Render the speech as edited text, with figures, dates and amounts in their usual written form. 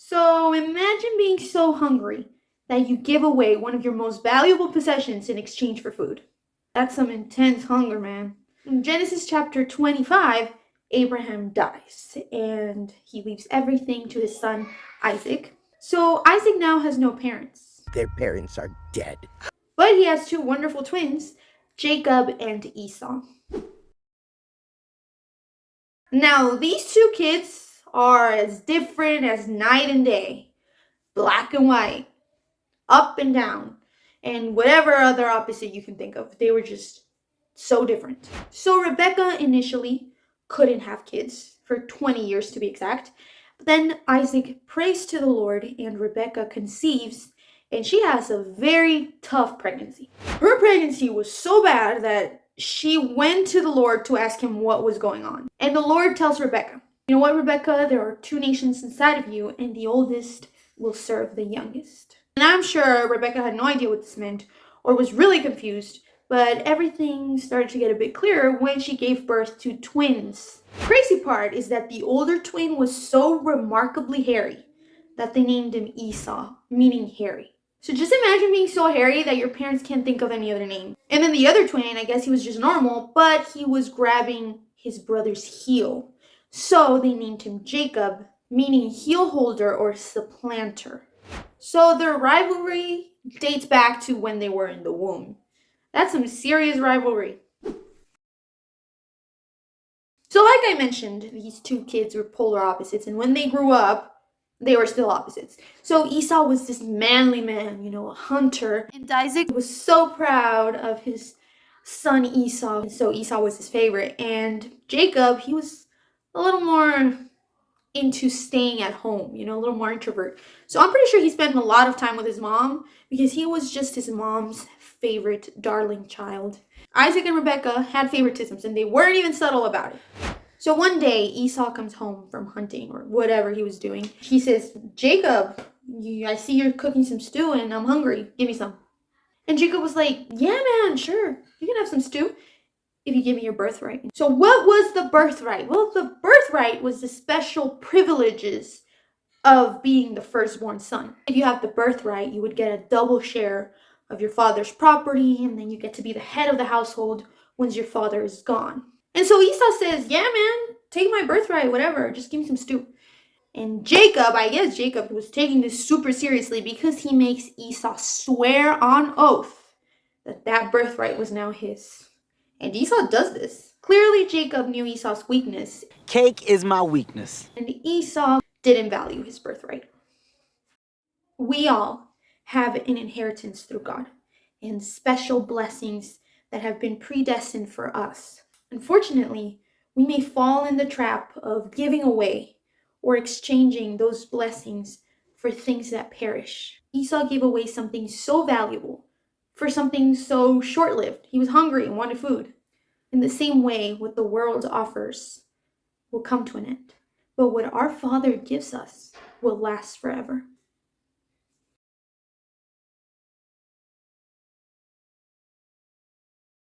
So imagine being so hungry that you give away one of your most valuable possessions in exchange for food. That's some intense hunger, man. In Genesis chapter 25, Abraham dies and he leaves everything to his son Isaac. So Isaac now has no parents. Their parents are dead. But he has two wonderful twins, Jacob and Esau. Now, these two kids are as different as night and day, black and white, up and down, and whatever other opposite you can think of. They were just so different. So Rebecca initially couldn't have kids for 20 years to be exact. But then Isaac prays to the Lord and Rebecca conceives, and she has a very tough pregnancy. Her pregnancy was so bad that she went to the Lord to ask him what was going on. And the Lord tells Rebecca, "You know what, Rebecca? There are two nations inside of you, and the oldest will serve the youngest." And I'm sure Rebecca had no idea what this meant or was really confused, but everything started to get a bit clearer when she gave birth to twins. The crazy part is that the older twin was so remarkably hairy that they named him Esau, meaning hairy. So just imagine being so hairy that your parents can't think of any other name. And then the other twin, I guess he was just normal, but he was grabbing his brother's heel. So they named him Jacob, meaning heel holder or supplanter. So their rivalry dates back to when they were in the womb. That's some serious rivalry. So like I mentioned, these two kids were polar opposites, and when they grew up, they were still opposites. So Esau was this manly man, a hunter, and Isaac was so proud of his son Esau, so Esau was his favorite. And Jacob, he was a little more into staying at home, a little more introvert. So I'm pretty sure he spent a lot of time with his mom because he was just his mom's favorite darling child. Isaac and Rebecca had favoritisms and they weren't even subtle about it. So one day Esau comes home from hunting or whatever he was doing. He says, "Jacob, I see you're cooking some stew and I'm hungry. Give me some." And Jacob was like, "Yeah, man, sure. You can have some stew if you give me your birthright." So what was the birthright? Well, the birthright was the special privileges of being the firstborn son. If you have the birthright, you would get a double share of your father's property, and then you get to be the head of the household once your father is gone. And so Esau says, "Yeah, man, take my birthright, whatever, just give me some stew." And Jacob, I guess Jacob was taking this super seriously because he makes Esau swear on oath that that birthright was now his. And Esau does this. Clearly, Jacob knew Esau's weakness. Cake is my weakness. And Esau didn't value his birthright. We all have an inheritance through God and special blessings that have been predestined for us. Unfortunately, we may fall in the trap of giving away or exchanging those blessings for things that perish. Esau gave away something so valuable for something so short-lived. He was hungry and wanted food. In the same way, what the world offers will come to an end. But what our Father gives us will last forever.